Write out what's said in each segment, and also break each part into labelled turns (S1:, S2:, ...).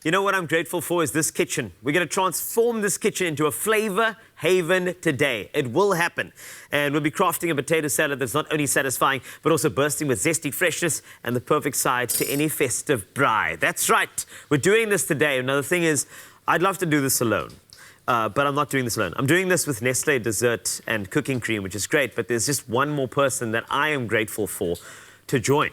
S1: You know what I'm grateful for is this kitchen. We're going to transform this kitchen into a flavor haven today. It will happen. And we'll be crafting a potato salad that's not only satisfying, but also bursting with zesty freshness and the perfect side to any festive braai. That's right. We're doing this today. Now, the thing is, I'd love to do this alone. But I'm not doing this alone. I'm doing this with Nestle dessert and cooking cream, which is great. But there's just one more person that I am grateful for to join.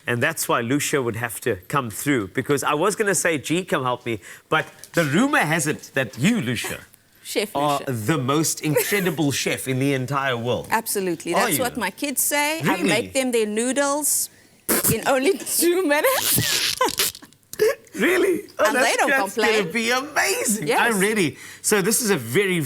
S1: And that's why Lucia would have to come through. Because I was going to say, G, come help me. But the rumor has it that you, Lucia,
S2: Chef
S1: are
S2: Lucia.
S1: the most incredible chef in the entire world.
S2: Absolutely. That's what my kids say.
S1: Really?
S2: I make them their noodles in only 2 minutes.
S1: Really? Oh,
S2: And they don't complain.
S1: That's going to be amazing.
S2: Yes.
S1: I'm ready. So this is a very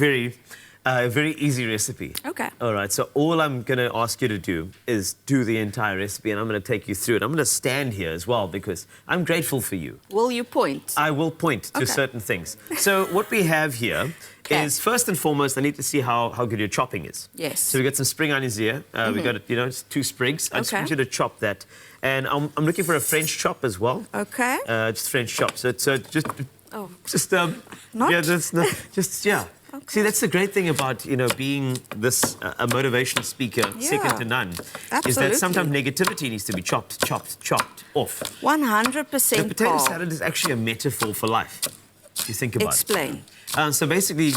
S1: easy recipe.
S2: Okay.
S1: All right, so all I'm going to ask you to do is do the entire recipe, and I'm going to take you through it. I'm going to stand here as well because I'm grateful for you.
S2: Will you point?
S1: I will point to certain things. So what we have here is, first and foremost, I need to see how good your chopping is.
S2: Yes.
S1: So we got some spring onions here. We got, just 2 sprigs. I just want you to chop that. And I'm looking for a French chop as well.
S2: Okay.
S1: Just French chop. So just...
S2: Oh.
S1: Just,
S2: Not?
S1: Yeah, that's not... Just, yeah.
S2: Okay.
S1: See, that's the great thing about, being this a motivational speaker, second to none, is that sometimes negativity needs to be chopped off.
S2: 100%.
S1: The potato salad is actually a metaphor for life, if you think about
S2: Explain.
S1: it. So basically,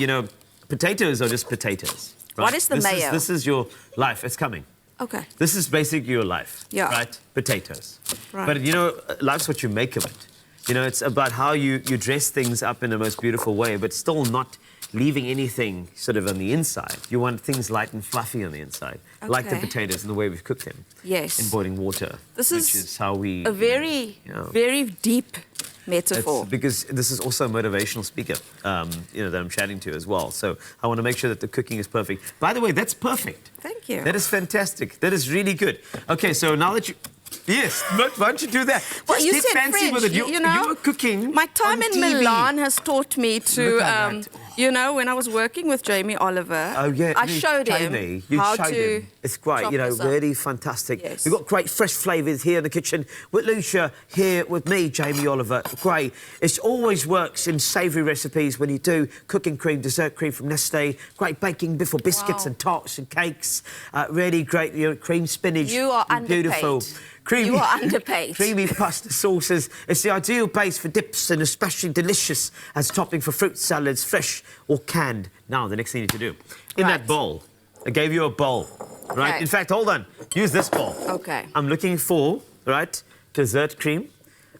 S1: potatoes are just potatoes. Right?
S2: What is the mayo?
S1: This is your life. It's coming.
S2: Okay.
S1: This is basically your life.
S2: Yeah.
S1: Right? Potatoes.
S2: Right.
S1: But, life's what you make of it. It's about how you dress things up in the most beautiful way, but still not leaving anything sort of on the inside. You want things light and fluffy on the inside, like the potatoes and the way we've cooked them.
S2: Yes.
S1: In boiling water.
S2: This
S1: is how we...
S2: a very deep metaphor.
S1: It's because this is also a motivational speaker, that I'm chatting to as well. So I want to make sure that the cooking is perfect. By the way, that's perfect.
S2: Thank you.
S1: That is fantastic. That is really good. Okay, so now that you... Yes, why don't you do that?
S2: Well, you
S1: get
S2: said
S1: fancy
S2: French,
S1: with it. You were cooking.
S2: My time in
S1: TV.
S2: Milan has taught me to,
S1: Look at that.
S2: when I was working with Jamie Oliver, I showed him how to...
S1: It's great, really fantastic.
S2: Yes.
S1: We've got great fresh flavours here in the kitchen with Lucia, here with me, Jamie Oliver. Great. It always works in savoury recipes when you do cooking cream, dessert cream from Nestle, great baking before biscuits and tarts and cakes. Really great, cream spinach.
S2: You are
S1: beautiful.
S2: You are underpaid.
S1: Creamy pasta sauces. It's the ideal base for dips and especially delicious as topping for fruit salads, fresh or canned. Now, the next thing you need to do. In that bowl, I gave you a bowl, right?
S2: Okay.
S1: In fact, hold on. Use this bowl.
S2: Okay.
S1: I'm looking for, dessert cream.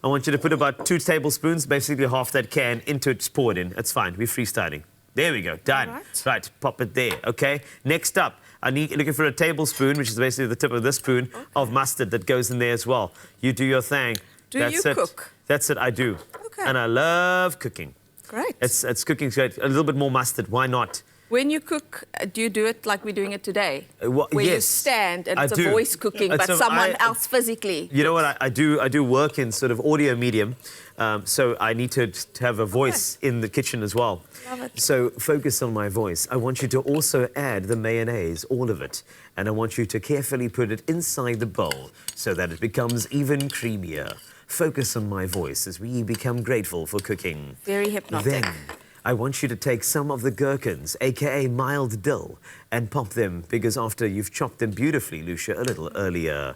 S1: I want you to put about 2 tablespoons, basically half that can, into it, pour it in. That's fine. We're freestyling. There we go. Done. Right, pop it there, okay? Next up, looking for a tablespoon, which is basically the tip of this spoon, of mustard that goes in there as well. You do your thing.
S2: Do you cook?
S1: That's it, I do.
S2: Okay.
S1: And I love cooking.
S2: Great.
S1: It's cooking's great. A little bit more mustard, why not?
S2: When you cook, do you do it like we're doing it today? Where
S1: yes,
S2: you stand and it's
S1: I do.
S2: a voice cooking, but someone else physically.
S1: You know what? I do work in sort of audio medium, so I need to have a voice in the kitchen as well.
S2: Love it.
S1: So focus on my voice. I want you to also add the mayonnaise, all of it, and I want you to carefully put it inside the bowl so that it becomes even creamier. Focus on my voice as we become grateful for cooking.
S2: Very hypnotic.
S1: Then, I want you to take some of the gherkins, a.k.a. mild dill, and pop them, because after you've chopped them beautifully, Lucia, a little earlier.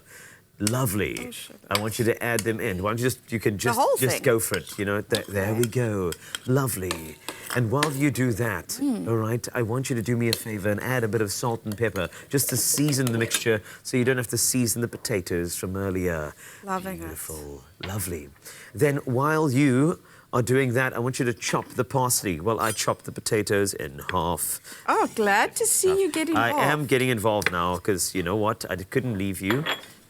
S1: Lovely. I want you to add them in. Why don't you can just go for it, There we go. Lovely. And while you do that, all right, I want you to do me a favor and add a bit of salt and pepper just to season the mixture so you don't have to season the potatoes from earlier.
S2: Loving it.
S1: Beautiful. Lovely. Then while you are doing that, I want you to chop the parsley. Well, I chop the potatoes in half.
S2: Oh, glad to see you getting involved.
S1: I am getting involved now because, you know what, I couldn't leave you.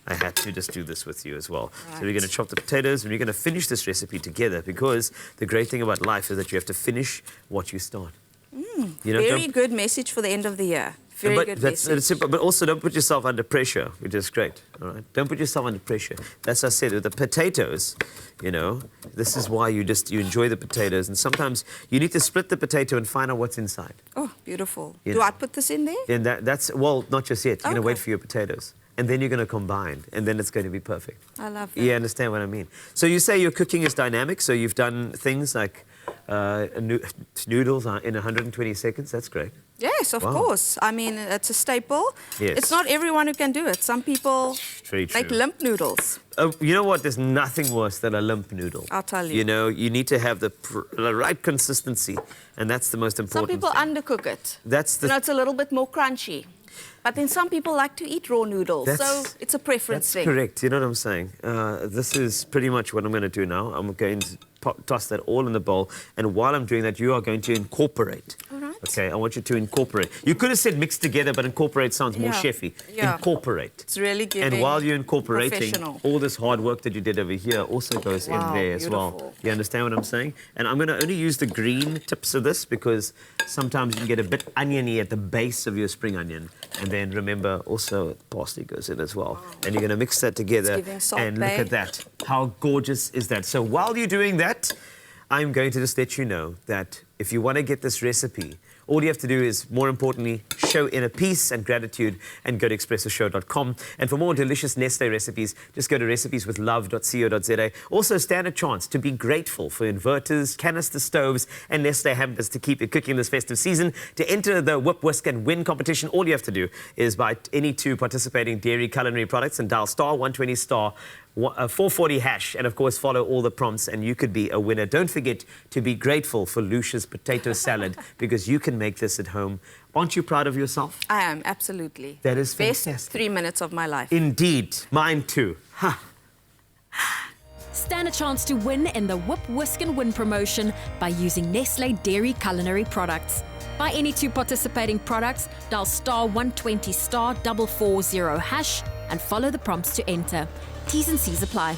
S1: I had to just do this with you as well. Right. So we're going to chop the potatoes and we're going to finish this recipe together because the great thing about life is that you have to finish what you start.
S2: Very good message for the end of the year. Very good message.
S1: It's simple, but also don't put yourself under pressure, which is great, all right? Don't put yourself under pressure. As I said, with the potatoes, this is why you enjoy the potatoes, and sometimes you need to split the potato and find out what's inside.
S2: Oh, beautiful. Do I put this in there?
S1: And that's, well, not just yet. You're going to wait for your potatoes. and then you're going to combine, and then it's going to be perfect.
S2: I love that.
S1: You understand what I mean? So you say your cooking is dynamic, so you've done things like noodles in 120 seconds. That's great.
S2: Yes, of course. I mean, it's a staple.
S1: Yes.
S2: It's not everyone who can do it. Some people make limp noodles.
S1: You know what? There's nothing worse than a limp noodle.
S2: I'll tell you.
S1: You know, you need to have the right consistency, and that's the most important
S2: Some people
S1: thing.
S2: undercook it.
S1: That's the...
S2: You know, it's a little bit more crunchy. But then some people like to eat raw noodles, so it's a preference thing.
S1: That's correct. You know what I'm saying? This is pretty much what I'm going to do now. I'm going to toss that all in the bowl, and while I'm doing that, you are going to incorporate.
S2: All right.
S1: Okay, I want you to incorporate. You could have said mix together, but incorporate sounds more chefy.
S2: Yeah.
S1: Incorporate.
S2: It's really giving.
S1: And while you're incorporating, all this hard work that you did over here also goes in there as well. You understand what I'm saying? And I'm going to only use the green tips of this because sometimes you can get a bit oniony at the base of your spring onion. And then remember, also parsley goes in as well. And you're going to mix that together. And look at that. How gorgeous is that? So while you're doing that, I'm going to just let you know that if you want to get this recipe, all you have to do is, more importantly, show inner peace and gratitude and go to expressoshow.com. And for more delicious Nestle recipes, just go to recipeswithlove.co.za. Also, stand a chance to be grateful for inverters, canister stoves, and Nestle hampers to keep you cooking this festive season. To enter the Whip, Whisk and Win competition, all you have to do is buy any 2 participating dairy culinary products and dial star 120 star 440 hash, and of course follow all the prompts, and you could be a winner. Don't forget to be grateful for Lucia's potato salad because you can make this at home. Aren't you proud of yourself?
S2: I am, absolutely.
S1: That is fantastic.
S2: Best 3 minutes of my life.
S1: Indeed, mine too. Ha.
S3: Stand a chance to win in the Whip, Whisk and Win promotion by using Nestle Dairy Culinary products. Buy any 2 participating products, dial star 120 star 440 hash, and follow the prompts to enter. T's and C's apply.